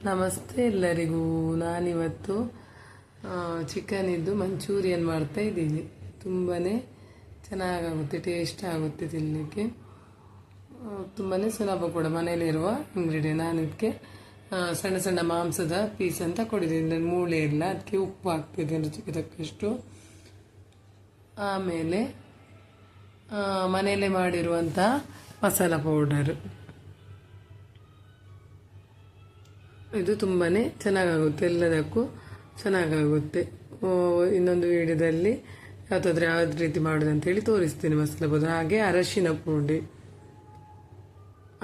ನಮಸ್ತೆ ಎಲ್ಲರಿಗೂ. ನಾನಿವತ್ತು ಚಿಕನ್ ಇದ್ದು ಮಂಚೂರಿಯನ್ ಮಾಡ್ತಾ ಇದ್ದೀನಿ. ತುಂಬಾ ಚೆನ್ನಾಗಾಗುತ್ತೆ, ಟೇಸ್ಟ್ ಆಗುತ್ತೆ ತಿನ್ನಲಿಕ್ಕೆ. ತುಂಬಾ ಸುಲಭ ಕೂಡ, ಮನೆಯಲ್ಲಿರುವ ಇಂಗ್ರೀಡಿಯೆಂಟ್. ನಾನು ಇದಕ್ಕೆ ಸಣ್ಣ ಸಣ್ಣ ಮಾಂಸದ ಪೀಸ್ ಅಂತ ಕೊಡಿದ್ದೀನಿ, ಮೂಳೆ ಇಲ್ಲ. ಅದಕ್ಕೆ ಉಪ್ಪು ಹಾಕ್ತಿದ್ದೀನಿ ರುಚಿಗೆ ತಕ್ಕಷ್ಟು. ಆಮೇಲೆ ಮನೆಯಲ್ಲೇ ಮಾಡಿರುವಂಥ ಮಸಾಲ ಪೌಡರ್, ಇದು ತುಂಬಾ ಚೆನ್ನಾಗಾಗುತ್ತೆ, ಎಲ್ಲದಕ್ಕೂ ಚೆನ್ನಾಗಾಗುತ್ತೆ. ಇನ್ನೊಂದು ವಿಡಿಯೋದಲ್ಲಿ ಯಾವುದಾದ್ರೂ ಯಾವ್ದು ರೀತಿ ಮಾಡೋದು ಅಂತೇಳಿ ತೋರಿಸ್ತೀನಿ ಮಸಾಲೆ ಪೌಡರ್. ಹಾಗೆ ಅರಶಿನ ಪುಡಿ,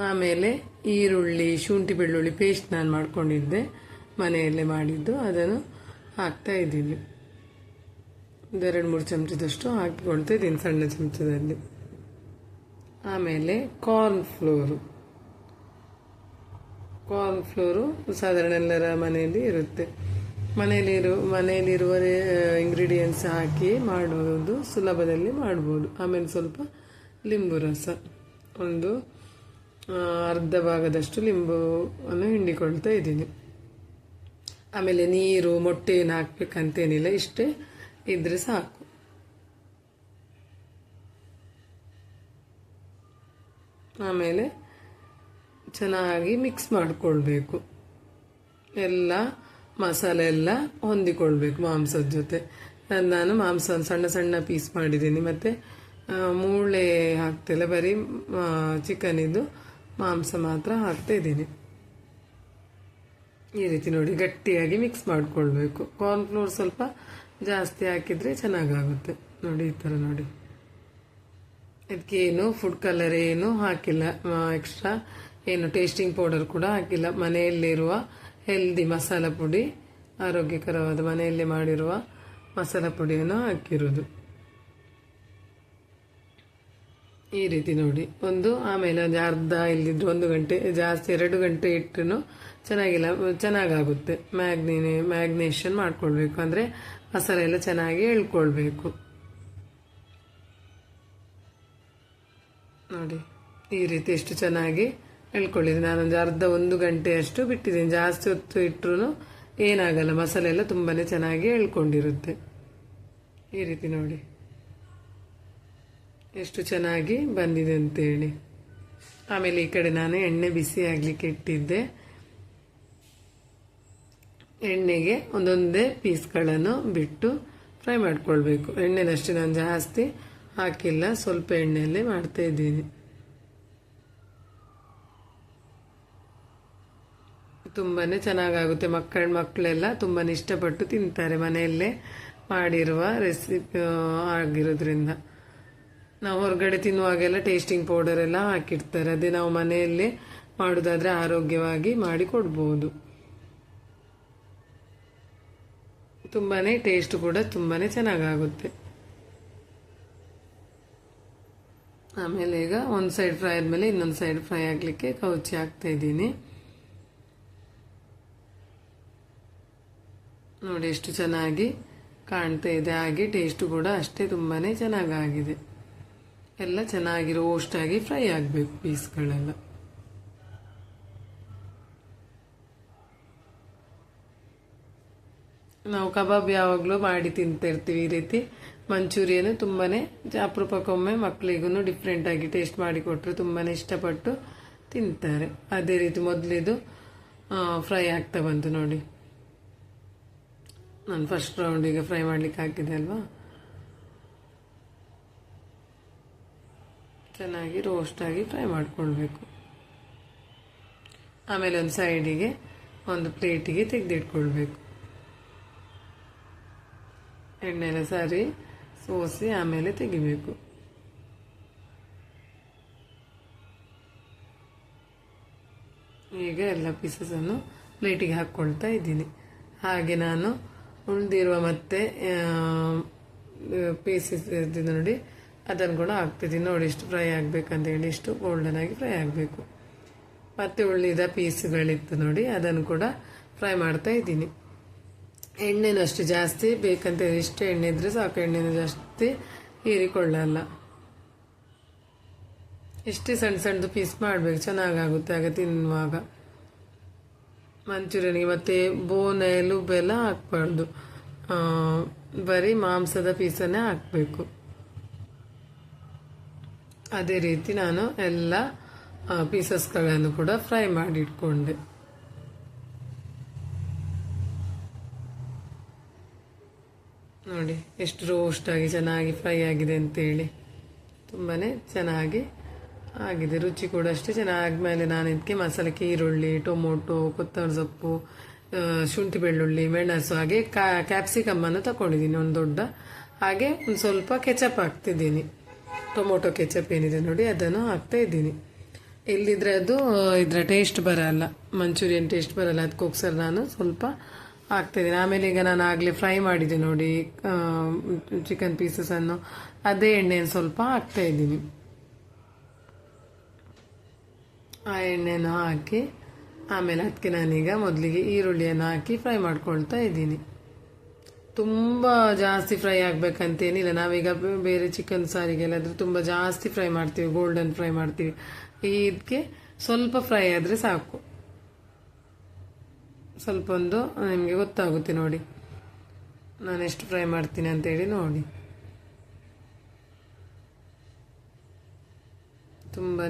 ಆಮೇಲೆ ಈರುಳ್ಳಿ, ಶುಂಠಿ ಬೆಳ್ಳುಳ್ಳಿ ಪೇಸ್ಟ್ ನಾನು ಮಾಡ್ಕೊಂಡಿದ್ದೆ, ಮನೆಯಲ್ಲೇ ಮಾಡಿದ್ದು, ಅದನ್ನು ಹಾಕ್ತಾ ಇದ್ದೀವಿ. ಒಂದು 2-3 ಚಮಚದಷ್ಟು ಹಾಕಿಕೊಳ್ತಾ ಇದ್ದೀನಿ ಸಣ್ಣ ಚಮಚದಲ್ಲಿ. ಆಮೇಲೆ ಕಾರ್ನ್ ಫ್ಲೋರು ಸಾಧಾರಣ ಎಲ್ಲರ ಮನೆಯಲ್ಲಿ ಇರುತ್ತೆ. ಮನೆಯಲ್ಲಿರುವ ಇಂಗ್ರೀಡಿಯೆಂಟ್ಸ್ ಹಾಕಿ ಮಾಡುವುದು, ಸುಲಭದಲ್ಲಿ ಮಾಡ್ಬೋದು. ಆಮೇಲೆ ಸ್ವಲ್ಪ ಲಿಂಬು ರಸ, ಒಂದು ಅರ್ಧ ಭಾಗದಷ್ಟು ಲಿಂಬುವನ್ನು ಹಿಂಡಿಕೊಳ್ತಾ ಇದ್ದೀನಿ. ಆಮೇಲೆ ನೀರು, ಮೊಟ್ಟೆ ಏನು ಹಾಕ್ಬೇಕಂತೇನಿಲ್ಲ, ಇಷ್ಟೇ ಇದ್ರೆ ಸಾಕು. ಆಮೇಲೆ ಚೆನ್ನಾಗಿ ಮಿಕ್ಸ್ ಮಾಡಿಕೊಳ್ಬೇಕು. ಎಲ್ಲ ಮಸಾಲೆ ಎಲ್ಲ ಹೊಂದಿಕೊಳ್ಬೇಕು ಮಾಂಸದ ಜೊತೆ. ನಾನು ಮಾಂಸ ಸಣ್ಣ ಸಣ್ಣ ಪೀಸ್ ಮಾಡಿದ್ದೀನಿ, ಮತ್ತು ಮೂಳೆ ಹಾಕ್ತಿಲ್ಲ, ಬರೀ ಚಿಕನ್ ಇದು ಮಾಂಸ ಮಾತ್ರ ಹಾಕ್ತಾ ಇದ್ದೀನಿ. ಈ ರೀತಿ ನೋಡಿ ಗಟ್ಟಿಯಾಗಿ ಮಿಕ್ಸ್ ಮಾಡಿಕೊಳ್ಬೇಕು. ಕಾರ್ನ್ಫ್ಲೋರ್ ಸ್ವಲ್ಪ ಜಾಸ್ತಿ ಹಾಕಿದರೆ ಚೆನ್ನಾಗಾಗುತ್ತೆ. ನೋಡಿ ಈ ಥರ ನೋಡಿ. ಇದಕ್ಕೇನು ಫುಡ್ ಕಲರ್ ಏನು ಹಾಕಿಲ್ಲ, ಎಕ್ಸ್ಟ್ರಾ ಏನು ಟೇಸ್ಟಿಂಗ್ ಪೌಡರ್ ಕೂಡ ಹಾಕಿಲ್ಲ. ಮನೆಯಲ್ಲಿರುವ ಹೆಲ್ದಿ ಮಸಾಲ ಪುಡಿ, ಆರೋಗ್ಯಕರವಾದ ಮನೆಯಲ್ಲೇ ಮಾಡಿರುವ ಮಸಾಲ ಪುಡಿಯನ್ನು ಹಾಕಿರೋದು. ಈ ರೀತಿ ನೋಡಿ. ಆಮೇಲೆ ಒಂದು ಅರ್ಧ, ಇಲ್ಲಿದ್ದು 1 ಗಂಟೆ, ಜಾಸ್ತಿ 2 ಗಂಟೆ ಇಟ್ಟರು ಚೆನ್ನಾಗಾಗುತ್ತೆ. ಮ್ಯಾಗ್ನೇಷನ್ ಮಾಡ್ಕೊಳ್ಬೇಕು, ಅಂದರೆ ಮಸಾಲೆ ಎಲ್ಲ ಚೆನ್ನಾಗಿ ಎಳ್ಕೊಳ್ಬೇಕು. ನೋಡಿ ಈ ರೀತಿ ಎಷ್ಟು ಚೆನ್ನಾಗಿ ಎಳ್ಕೊಳ್ಳಿದ್ದೀನಿ. ನಾನೊಂದು ಅರ್ಧ 1 ಗಂಟೆಯಷ್ಟು ಬಿಟ್ಟಿದ್ದೀನಿ. ಜಾಸ್ತಿ ಹೊತ್ತು ಇಟ್ಟರು ಏನಾಗಲ್ಲ, ಮಸಾಲೆ ಎಲ್ಲ ತುಂಬಾ ಚೆನ್ನಾಗಿ ಎಳ್ಕೊಂಡಿರುತ್ತೆ. ಈ ರೀತಿ ನೋಡಿ ಎಷ್ಟು ಚೆನ್ನಾಗಿ ಬಂದಿದೆ ಅಂತೇಳಿ. ಆಮೇಲೆ ಈ ಕಡೆ ನಾನು ಎಣ್ಣೆ ಬಿಸಿ ಆಗಲಿಕ್ಕೆ ಇಟ್ಟಿದ್ದೆ. ಎಣ್ಣೆಗೆ ಒಂದೊಂದೇ ಪೀಸ್ಗಳನ್ನು ಬಿಟ್ಟು ಫ್ರೈ ಮಾಡ್ಕೊಳ್ಬೇಕು. ಎಣ್ಣೆನಷ್ಟೇ ನಾನು ಜಾಸ್ತಿ ಹಾಕಿಲ್ಲ, ಸ್ವಲ್ಪ ಎಣ್ಣೆಯಲ್ಲೇ ಮಾಡ್ತಾ ಇದ್ದೀನಿ. ತುಂಬಾ ಚೆನ್ನಾಗಾಗುತ್ತೆ. ಮಕ್ಕಳೆಲ್ಲ ತುಂಬಾ ಇಷ್ಟಪಟ್ಟು ತಿಂತಾರೆ, ಮನೆಯಲ್ಲೇ ಮಾಡಿರುವ ರೆಸಿಪಿ ಆಗಿರೋದ್ರಿಂದ. ನಾವು ಹೊರಗಡೆ ತಿನ್ನುವಾಗೆಲ್ಲ ಟೇಸ್ಟಿಂಗ್ ಪೌಡರ್ ಎಲ್ಲ ಹಾಕಿರ್ತಾರೆ, ಅದೇ ನಾವು ಮನೆಯಲ್ಲೇ ಮಾಡೋದಾದ್ರೆ ಆರೋಗ್ಯವಾಗಿ ಮಾಡಿ ಕೊಡ್ಬೋದು. ತುಂಬಾ ಟೇಸ್ಟ್ ಕೂಡ ತುಂಬಾ ಚೆನ್ನಾಗಾಗುತ್ತೆ. ಆಮೇಲೆ ಈಗ ಒಂದು ಸೈಡ್ ಫ್ರೈ ಆದಮೇಲೆ ಇನ್ನೊಂದು ಸೈಡ್ ಫ್ರೈ ಆಗಲಿಕ್ಕೆ ಕೌಚಿ ಹಾಕ್ತಾ ಇದ್ದೀನಿ. ನೋಡಿ ಎಷ್ಟು ಚೆನ್ನಾಗಿ ಕಾಣ್ತಾ ಇದೆ. ಹಾಗೆ ಟೇಸ್ಟ್ ಕೂಡ ಅಷ್ಟೇ ತುಂಬಾ ಚೆನ್ನಾಗಾಗಿದೆ. ಎಲ್ಲ ಚೆನ್ನಾಗಿ ರೋಸ್ಟ್ ಆಗಿ ಫ್ರೈ ಆಗಬೇಕು ಪೀಸ್ಗಳೆಲ್ಲ. ನಾವು ಕಬಾಬ್ ಯಾವಾಗಲೂ ಮಾಡಿ ತಿಂತಿರ್ತೀವಿ. ಈ ರೀತಿ ಮಂಚೂರಿಯನ್ ತುಂಬಾ ಅಪರೂಪಕ್ಕೊಮ್ಮೆ ಮಕ್ಕಳಿಗೂ ಡಿಫ್ರೆಂಟ್ ಆಗಿ ಟೇಸ್ಟ್ ಮಾಡಿಕೊಟ್ರೆ ತುಂಬಾ ಇಷ್ಟಪಟ್ಟು ತಿಂತಾರೆ. ಅದೇ ರೀತಿ ಮೊದಲಿದು ಫ್ರೈ ಆಗ್ತಾ ಬಂತು ನೋಡಿ. ನಾನು ಫಸ್ಟ್ ರೌಂಡಿಗೆ ಫ್ರೈ ಮಾಡಲಿಕ್ಕೆ ಹಾಕಿದೆ ಅಲ್ವಾ, ಚೆನ್ನಾಗಿ ರೋಸ್ಟ್ ಆಗಿ ಫ್ರೈ ಮಾಡಿಕೊಳ್ಬೇಕು. ಆಮೇಲೆ ಒಂದು ಸೈಡಿಗೆ ಒಂದು ಪ್ಲೇಟಿಗೆ ತೆಗೆದಿಟ್ಕೊಳ್ಬೇಕು. ಎಣ್ಣೆಲ್ಲ ಸರಿ ಸೋಸಿ ಆಮೇಲೆ ತೆಗಿಬೇಕು. ಈಗ ಎಲ್ಲ ಪೀಸಸನ್ನು ಪ್ಲೇಟಿಗೆ ಹಾಕ್ಕೊಳ್ತಾ ಇದ್ದೀನಿ. ಹಾಗೆ ನಾನು ಉಳಿದಿರುವ ಮತ್ತೆ ಪೀಸಸ್ ಇರ್ತಿದ್ದು ನೋಡಿ, ಅದನ್ನು ಕೂಡ ಹಾಕ್ತಿದ್ದೀನಿ. ನೋಡಿ ಇಷ್ಟು ಫ್ರೈ ಆಗಬೇಕಂತ ಹೇಳಿ, ಇಷ್ಟು ಗೋಲ್ಡನ್ ಆಗಿ ಫ್ರೈ ಆಗಬೇಕು. ಮತ್ತೆ ಉಳಿದ ಪೀಸ್ಗಳಿತ್ತು ನೋಡಿ, ಅದನ್ನು ಕೂಡ ಫ್ರೈ ಮಾಡ್ತಾ ಇದ್ದೀನಿ. ಎಣ್ಣೆನೂ ಅಷ್ಟು ಜಾಸ್ತಿ ಬೇಕಂತ ಇಷ್ಟು ಎಣ್ಣೆ ಇದ್ರೆ ಸಾಕು, ಎಣ್ಣೆನೂ ಜಾಸ್ತಿ ಹೀರಿಕೊಳ್ಳಲ್ಲ. ಇಷ್ಟೇ ಸಣ್ಣ ಸಣ್ಣದು ಪೀಸ್ ಮಾಡಬೇಕು, ಚೆನ್ನಾಗಾಗುತ್ತೆ ಆಗ ತಿನ್ನುವಾಗ. ಮಂಚೂರಿಯನ್ಗೆ ಮತ್ತು ಬೋನ್ ಎಲುಬೆಲ್ಲ ಹಾಕ್ಬಾರ್ದು, ಬರೀ ಮಾಂಸದ ಪೀಸನ್ನೇ ಹಾಕಬೇಕು. ಅದೇ ರೀತಿ ನಾನು ಎಲ್ಲ ಪೀಸಸ್ಗಳನ್ನು ಕೂಡ ಫ್ರೈ ಮಾಡಿ ಇಟ್ಕೊಂಡೆ. ನೋಡಿ ಎಷ್ಟು ರೋಸ್ಟ್ ಆಗಿ ಚೆನ್ನಾಗಿ ಫ್ರೈ ಆಗಿದೆ ಅಂತೇಳಿ, ತುಂಬಾ ಚೆನ್ನಾಗಿ ಆಗಿದೆ. ರುಚಿ ಕೂಡ ಅಷ್ಟೇ ಚೆನ್ನಾಗಿ. ಮೇಲೆ ನಾನು ಇದಕ್ಕೆ ಮಸಾಲೆಗೆ ಈರುಳ್ಳಿ, ಟೊಮೊಟೊ, ಕೊತ್ತಂಬರಿ ಸೊಪ್ಪು, ಶುಂಠಿ ಬೆಳ್ಳುಳ್ಳಿ, ಮೆಣಸು, ಹಾಗೆ ಕ್ಯಾಪ್ಸಿಕಮ್ಮನ್ನು ತಗೊಂಡಿದ್ದೀನಿ ಒಂದು ದೊಡ್ಡ. ಹಾಗೆ ಒಂದು ಸ್ವಲ್ಪ ಕೆಚಪ್ ಹಾಕ್ತಿದ್ದೀನಿ, ಟೊಮೊಟೊ ಕೆಚಪ್ ಏನಿದೆ ನೋಡಿ ಅದನ್ನು ಹಾಕ್ತಾ ಇದ್ದೀನಿ. ಇಲ್ಲಿದ್ರೆ ಅದು ಇದರ ಟೇಸ್ಟ್ ಬರಲ್ಲ, ಮಂಚೂರಿಯನ್ ಟೇಸ್ಟ್ ಬರಲ್ಲ, ಅದಕ್ಕೋಸ್ಕರ ನಾನು ಸ್ವಲ್ಪ ಹಾಕ್ತಾಯಿದ್ದೀನಿ. ಆಮೇಲೆ ಈಗ ನಾನು ಆಗಲೇ ಫ್ರೈ ಮಾಡಿದೆ ನೋಡಿ ಚಿಕನ್ ಪೀಸಸನ್ನು, ಅದೇ ಎಣ್ಣೆಯನ್ನು ಸ್ವಲ್ಪ ಹಾಕ್ತಾ ಇದ್ದೀನಿ. ಆ ಎಣ್ಣೆಯನ್ನು ಹಾಕಿ ಆಮೇಲೆ ಅದಕ್ಕೆ ನಾನೀಗ ಮೊದಲಿಗೆ ಈರುಳ್ಳಿಯನ್ನು ಹಾಕಿ ಫ್ರೈ ಮಾಡ್ಕೊಳ್ತಾ ಇದ್ದೀನಿ. ತುಂಬ ಜಾಸ್ತಿ ಫ್ರೈ ಆಗಬೇಕಂತೇನಿಲ್ಲ. ನಾವೀಗ ಬೇರೆ ಚಿಕನ್ ಸಾರಿಗೆಲ್ಲಾದರೂ ತುಂಬ ಜಾಸ್ತಿ ಫ್ರೈ ಮಾಡ್ತೀವಿ, ಗೋಲ್ಡನ್ ಫ್ರೈ ಮಾಡ್ತೀವಿ. ಇದಕ್ಕೆ ಸ್ವಲ್ಪ ಫ್ರೈ ಆದರೆ ಸಾಕು. ಸ್ವಲ್ಪ ಒಂದು ನಿಮಗೆ ಗೊತ್ತಾಗುತ್ತೆ ನೋಡಿ ನಾನು ಎಷ್ಟು ಫ್ರೈ ಮಾಡ್ತೀನಿ ಅಂತೇಳಿ. ನೋಡಿ ತುಂಬಾ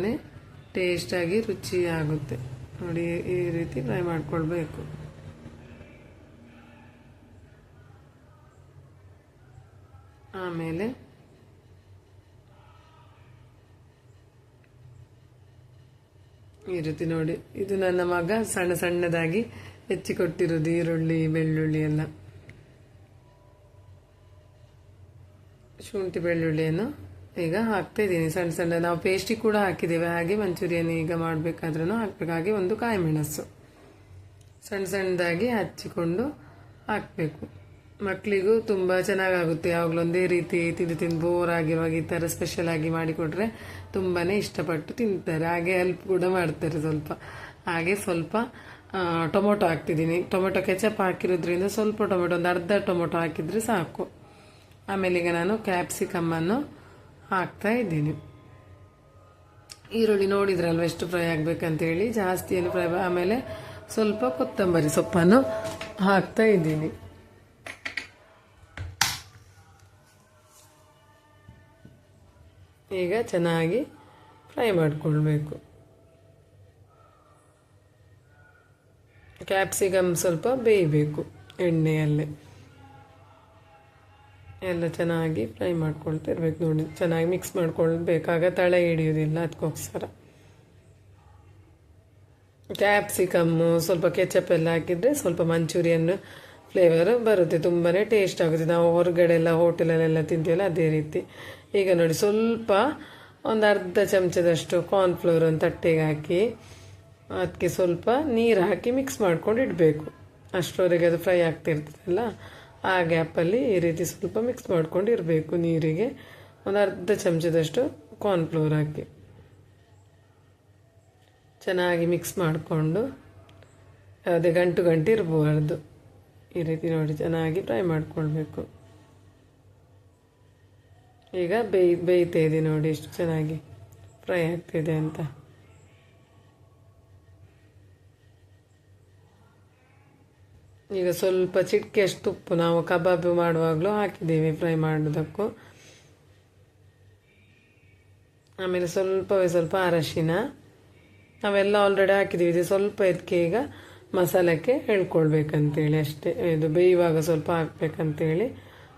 ಟೇಸ್ಟಾಗಿ ರುಚಿ ಆಗುತ್ತೆ ನೋಡಿ. ಈ ರೀತಿ ಫ್ರೈ ಮಾಡ್ಕೊಳ್ಬೇಕು. ಆಮೇಲೆ ಈ ರೀತಿ ನೋಡಿ, ಇದು ನನ್ನ ಮಗ ಸಣ್ಣ ಸಣ್ಣದಾಗಿ ಹೆಚ್ಚಿಕೊಟ್ಟಿರೋದು ಈರುಳ್ಳಿ, ಬೆಳ್ಳುಳ್ಳಿ ಎಲ್ಲ. ಶುಂಠಿ ಬೆಳ್ಳುಳ್ಳಿಯನ್ನು ಈಗ ಹಾಕ್ತಾ ಇದ್ದೀನಿ ಸಣ್ಣ ಸಣ್ಣ. ನಾವು ಪೇಸ್ಟಿಗೆ ಕೂಡ ಹಾಕಿದ್ದೇವೆ, ಹಾಗೆ ಮಂಚೂರಿಯನ್ ಈಗ ಮಾಡಬೇಕಾದ್ರೂ ಹಾಕ್ಬೇಕು. ಹಾಗೆ ಒಂದು ಕಾಯಿ ಮೆಣಸು ಸಣ್ಣ ಸಣ್ಣದಾಗಿ ಹಚ್ಚಿಕೊಂಡು ಹಾಕಬೇಕು. ಮಕ್ಕಳಿಗೂ ತುಂಬ ಚೆನ್ನಾಗಾಗುತ್ತೆ. ಯಾವಾಗಲೂ ಒಂದೇ ರೀತಿ ತಿಂದು ತಿಂದು ಬೋರ್ ಆಗಿರುವಾಗ ಈ ಥರ ಸ್ಪೆಷಲ್ ಆಗಿ ಮಾಡಿಕೊಟ್ರೆ ತುಂಬಾ ಇಷ್ಟಪಟ್ಟು ತಿಂತಾರೆ. ಹಾಗೆ ಹೆಲ್ಪ್ ಕೂಡ ಮಾಡ್ತಾರೆ ಸ್ವಲ್ಪ. ಹಾಗೆ ಸ್ವಲ್ಪ ಟೊಮೊಟೊ ಹಾಕ್ತಿದ್ದೀನಿ. ಟೊಮೊಟೊ ಕೆಚಪ್ ಹಾಕಿರೋದ್ರಿಂದ ಸ್ವಲ್ಪ ಟೊಮೊಟೊ, ಒಂದು ಅರ್ಧ ಟೊಮೊಟೊ ಹಾಕಿದರೆ ಸಾಕು. ಆಮೇಲೆ ಈಗ ನಾನು ಕ್ಯಾಪ್ಸಿಕಮ್ಮನ್ನು ಹಾಕ್ತಾ ಇದ್ದೀನಿ. ಈರುಳ್ಳಿ ನೋಡಿದ್ರಲ್ವ ಎಷ್ಟು ಫ್ರೈ ಆಗಬೇಕಂತೇಳಿ, ಜಾಸ್ತಿ ಏನು ಫ್ರೈ. ಆಮೇಲೆ ಸ್ವಲ್ಪ ಕೊತ್ತಂಬರಿ ಸೊಪ್ಪನ್ನು ಹಾಕ್ತಾ ಇದ್ದೀನಿ. ಈಗ ಚೆನ್ನಾಗಿ ಫ್ರೈ ಮಾಡಿಕೊಳ್ಬೇಕು. ಕ್ಯಾಪ್ಸಿಕಮ್ ಸ್ವಲ್ಪ ಬೇಯಬೇಕು ಎಣ್ಣೆಯಲ್ಲೇ. ಎಲ್ಲ ಚೆನ್ನಾಗಿ ಫ್ರೈ ಮಾಡ್ಕೊಳ್ತಾ ಇರ್ಬೇಕು ನೋಡಿ. ಚೆನ್ನಾಗಿ ಮಿಕ್ಸ್ ಮಾಡ್ಕೊಳ್ಬೇಕಾಗ ತಳ ಹಿಡಿಯೋದಿಲ್ಲ, ಅದಕ್ಕೋಸ್ಕರ. ಕ್ಯಾಪ್ಸಿಕಮ್ಮು ಸ್ವಲ್ಪ ಕೆಚಪ್ ಎಲ್ಲ ಹಾಕಿದರೆ ಸ್ವಲ್ಪ ಮಂಚೂರಿಯನ್ ಫ್ಲೇವರ್ ಬರುತ್ತೆ, ತುಂಬಾ ಟೇಸ್ಟ್ ಆಗುತ್ತೆ. ನಾವು ಹೊರಗಡೆ ಎಲ್ಲ ಹೋಟೆಲಲ್ಲೆಲ್ಲ ತಿಂತೀವಲ್ಲ ಅದೇ ರೀತಿ. ಈಗ ನೋಡಿ ಸ್ವಲ್ಪ ಒಂದು ಅರ್ಧ ಚಮಚದಷ್ಟು ಕಾರ್ನ್ಫ್ಲೋರ್ ಒಂದು ತಟ್ಟೆಗೆ ಹಾಕಿ ಅದಕ್ಕೆ ಸ್ವಲ್ಪ ನೀರು ಹಾಕಿ ಮಿಕ್ಸ್ ಮಾಡ್ಕೊಂಡು ಇಡಬೇಕು. ಅಷ್ಟರವರೆಗೆ ಅದು ಫ್ರೈ ಆಗ್ತಿರ್ತದಲ್ಲ, ಆ ಗ್ಯಾಪಲ್ಲಿ ಈ ರೀತಿ ಸ್ವಲ್ಪ ಮಿಕ್ಸ್ ಮಾಡ್ಕೊಂಡು ಇರಬೇಕು. ನೀರಿಗೆ ಒಂದು ಅರ್ಧ ಚಮಚದಷ್ಟು ಕಾರ್ನ್ಫ್ಲೋರ್ ಹಾಕಿ ಚೆನ್ನಾಗಿ ಮಿಕ್ಸ್ ಮಾಡಿಕೊಂಡು, ಯಾವುದೇ ಗಂಟು ಇರಬಾರ್ದು. ಈ ರೀತಿ ನೋಡಿ ಚೆನ್ನಾಗಿ ಫ್ರೈ ಮಾಡ್ಕೊಳ್ಬೇಕು. ಈಗ ಬೇಯ್ತಾ ಇದೆ ನೋಡಿ ಎಷ್ಟು ಚೆನ್ನಾಗಿ ಫ್ರೈ ಆಗ್ತಿದೆ ಅಂತ. ಈಗ ಸ್ವಲ್ಪ ಚಿಟಿಕೆಯಷ್ಟು ಉಪ್ಪು ನಾವು ಕಬಾಬ್ ಮಾಡುವಾಗಲೂ ಹಾಕಿದ್ದೇವೆ ಫ್ರೈ ಮಾಡೋದಕ್ಕೂ. ಆಮೇಲೆ ಸ್ವಲ್ಪ ಅರಶಿನ ನಾವೆಲ್ಲ ಆಲ್ರೆಡಿ ಹಾಕಿದ್ದೀವಿ. ಇದು ಸ್ವಲ್ಪ ಇದಕ್ಕೆ ಈಗ ಮಸಾಲಕ್ಕೆ ಹೇಳ್ಕೊಳ್ಬೇಕಂತೇಳಿ ಅಷ್ಟೇ. ಇದು ಬೇಯುವಾಗ ಸ್ವಲ್ಪ ಹಾಕ್ಬೇಕಂತೇಳಿ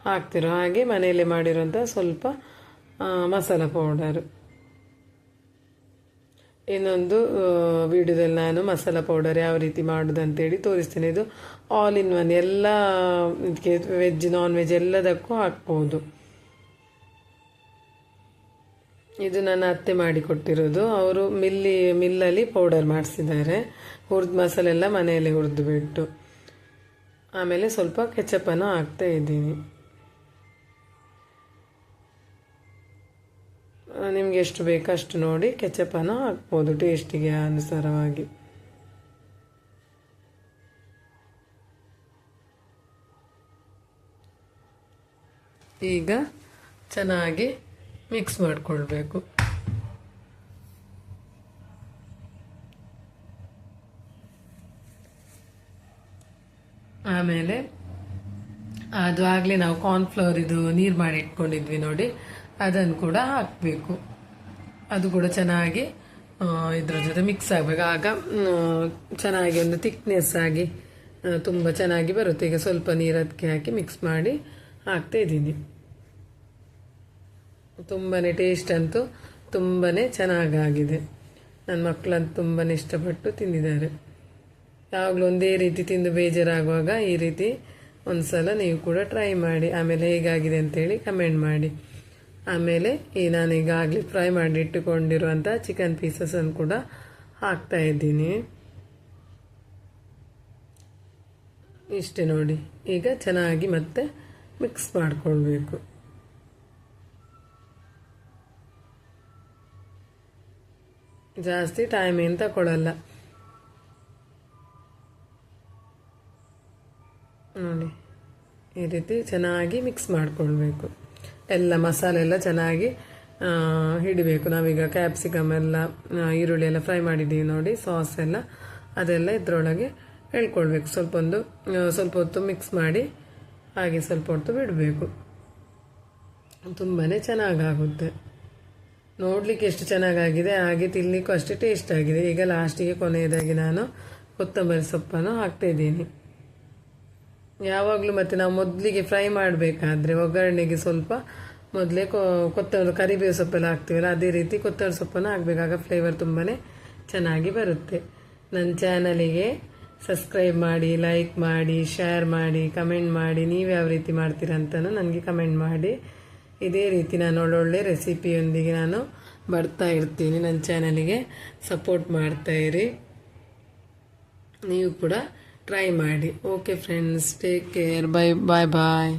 ಹಾಕ್ತಿರೋ. ಹಾಗೆ ಮನೆಯಲ್ಲೇ ಮಾಡಿರೋಂಥ ಸ್ವಲ್ಪ ಮಸಾಲ ಪೌಡರು. ಇನ್ನೊಂದು ವಿಡಿಯೋದಲ್ಲಿ ನಾನು ಮಸಾಲ ಪೌಡರ್ ಯಾವ ರೀತಿ ಮಾಡೋದಂತೇಳಿ ತೋರಿಸ್ತೀನಿ. ಇದು ಆಲ್ ಇನ್ ಒನ್, ಎಲ್ಲ ಇದಕ್ಕೆ ವೆಜ್ ನಾನ್ ವೆಜ್ ಎಲ್ಲದಕ್ಕೂ ಹಾಕ್ಬೋದು. ಇದು ನನ್ನ ಅತ್ತೆ ಮಾಡಿಕೊಟ್ಟಿರೋದು. ಅವರು ಮಿಲ್ಲಲ್ಲಿ ಪೌಡರ್ ಮಾಡಿಸಿದ್ದಾರೆ. ಹುರಿದ ಮಸಾಲೆ ಎಲ್ಲ ಮನೆಯಲ್ಲೇ ಹುರಿದು ಬಿಟ್ಟು. ಆಮೇಲೆ ಸ್ವಲ್ಪ ಕೆಚಪ್ಪನ್ನು ಹಾಕ್ತಾ ಇದ್ದೀನಿ. ನಿಮಗೆ ಎಷ್ಟು ಬೇಕೋ ಅಷ್ಟು ನೋಡಿ ಕೆಚಪ್ಪನ್ನು ಹಾಕ್ಬೋದು ಟೇಸ್ಟಿಗೆ ಅನುಸಾರವಾಗಿ. ಈಗ ಚೆನ್ನಾಗಿ ಮಿಕ್ಸ್ ಮಾಡಿಕೊಳ್ಬೇಕು. ಆಮೇಲೆ ಅದು ಆಗಲೇ ನಾವು ಕಾರ್ನ್ಫ್ಲವರ್ ಇದು ನೀರು ಮಾಡಿ ಇಟ್ಕೊಂಡಿದ್ವಿ ನೋಡಿ, ಅದನ್ನು ಕೂಡ ಹಾಕಬೇಕು. ಅದು ಕೂಡ ಚೆನ್ನಾಗಿ ಇದ್ರ ಜೊತೆ ಮಿಕ್ಸ್ ಆಗಬೇಕು. ಆಗ ಚೆನ್ನಾಗಿ ಒಂದು ಥಿಕ್ನೆಸ್ ಆಗಿ ತುಂಬ ಚೆನ್ನಾಗಿ ಬರುತ್ತೆ. ಈಗ ಸ್ವಲ್ಪ ನೀರು ಅದಕ್ಕೆ ಹಾಕಿ ಮಿಕ್ಸ್ ಮಾಡಿ ಹಾಕ್ತಾ ಇದ್ದೀನಿ. ತುಂಬಾ ಟೇಸ್ಟ್ ಅಂತೂ ತುಂಬಾ ಚೆನ್ನಾಗಾಗಿದೆ. ನನ್ನ ಮಕ್ಕಳಂತೂ ತುಂಬಾ ಇಷ್ಟಪಟ್ಟು ತಿಂದಿದ್ದಾರೆ. ಯಾವಾಗಲೂ ಒಂದೇ ರೀತಿ ತಿಂದು ಬೇಜಾರಾಗುವಾಗ ಈ ರೀತಿ ಒಂದು ಸಲ ನೀವು ಕೂಡ ಟ್ರೈ ಮಾಡಿ. ಆಮೇಲೆ ಹೇಗಾಗಿದೆ ಅಂತೇಳಿ ಕಮೆಂಟ್ ಮಾಡಿ. ಆಮೇಲೆ ನಾನೀಗ ಆಗಲಿ ಫ್ರೈ ಮಾಡಿ ಇಟ್ಟುಕೊಂಡಿರುವಂಥ ಚಿಕನ್ ಪೀಸಸನ್ನು ಕೂಡ ಹಾಕ್ತಾ ಇದ್ದೀನಿ. ಇಷ್ಟೇ ನೋಡಿ. ಈಗ ಚೆನ್ನಾಗಿ ಮತ್ತೆ ಮಿಕ್ಸ್ ಮಾಡಿಕೊಳ್ಬೇಕು. ಜಾಸ್ತಿ ಟೈಮ್ ಏನು ತಗೊಳ್ಳಲ್ಲ ನೋಡಿ. ಈ ರೀತಿ ಚೆನ್ನಾಗಿ ಮಿಕ್ಸ್ ಮಾಡಿಕೊಳ್ಬೇಕು. ಎಲ್ಲ ಮಸಾಲೆ ಎಲ್ಲ ಚೆನ್ನಾಗಿ ಹಿಡಿಬೇಕು. ನಾವೀಗ ಕ್ಯಾಪ್ಸಿಕಮ್ ಎಲ್ಲ ಈರುಳ್ಳಿ ಎಲ್ಲ ಫ್ರೈ ಮಾಡಿದ್ದೀವಿ ನೋಡಿ, ಸಾಸ್ ಎಲ್ಲ ಅದೆಲ್ಲ ಇದರೊಳಗೆ ಎಳ್ಕೊಳ್ಬೇಕು. ಸ್ವಲ್ಪ ಹೊತ್ತು ಮಿಕ್ಸ್ ಮಾಡಿ ಹಾಗೆ ಸ್ವಲ್ಪ ಹೊತ್ತು ಬಿಡಬೇಕು. ತುಂಬಾ ಚೆನ್ನಾಗಾಗುತ್ತೆ. ನೋಡಲಿಕ್ಕೆ ಎಷ್ಟು ಚೆನ್ನಾಗಾಗಿದೆ, ಹಾಗೆ ತಿನ್ನಲಿಕ್ಕೂ ಅಷ್ಟೇ ಟೇಸ್ಟ್ ಆಗಿದೆ. ಈಗ ಲಾಸ್ಟಿಗೆ ಕೊನೆಯದಾಗಿ ನಾನು ಕೊತ್ತಂಬರಿ ಸೊಪ್ಪನ್ನು ಹಾಕ್ತಾಯಿದ್ದೀನಿ. ಯಾವಾಗಲೂ ಮತ್ತು ನಾವು ಮೊದಲಿಗೆ ಫ್ರೈ ಮಾಡಬೇಕಾದ್ರೆ ಒಗ್ಗರಣೆಗೆ ಸ್ವಲ್ಪ ಮೊದಲೇ ಕೊತ್ತಂಬರಿ ಕರಿಬೇವು ಸೊಪ್ಪೆಲ್ಲ ಹಾಕ್ತೀವಲ್ಲ, ಅದೇ ರೀತಿ ಕೊತ್ತಂಬರಿ ಸೊಪ್ಪನ್ನು ಹಾಕಬೇಕಾಗ ಫ್ಲೇವರ್ ತುಂಬಾ ಚೆನ್ನಾಗಿ ಬರುತ್ತೆ. ನನ್ನ ಚಾನಲಿಗೆ ಸಬ್ಸ್ಕ್ರೈಬ್ ಮಾಡಿ, ಲೈಕ್ ಮಾಡಿ, ಶೇರ್ ಮಾಡಿ, ಕಮೆಂಟ್ ಮಾಡಿ. ನೀವು ಯಾವ ರೀತಿ ಮಾಡ್ತೀರಾ ಅಂತಲೂ ನನಗೆ ಕಮೆಂಟ್ ಮಾಡಿ. ಇದೇ ರೀತಿ ನಾನು ಒಳ್ಳೊಳ್ಳೆ ರೆಸಿಪಿಯೊಂದಿಗೆ ನಾನು ಬರ್ತಾ ಇರ್ತೀನಿ. ನನ್ನ ಚಾನಲಿಗೆ ಸಪೋರ್ಟ್ ಮಾಡ್ತಾಯಿರಿ. ನೀವು ಕೂಡ ಟ್ರೈ ಮಾಡಿ. Okay friends, take care. Bye ಬಾಯ್.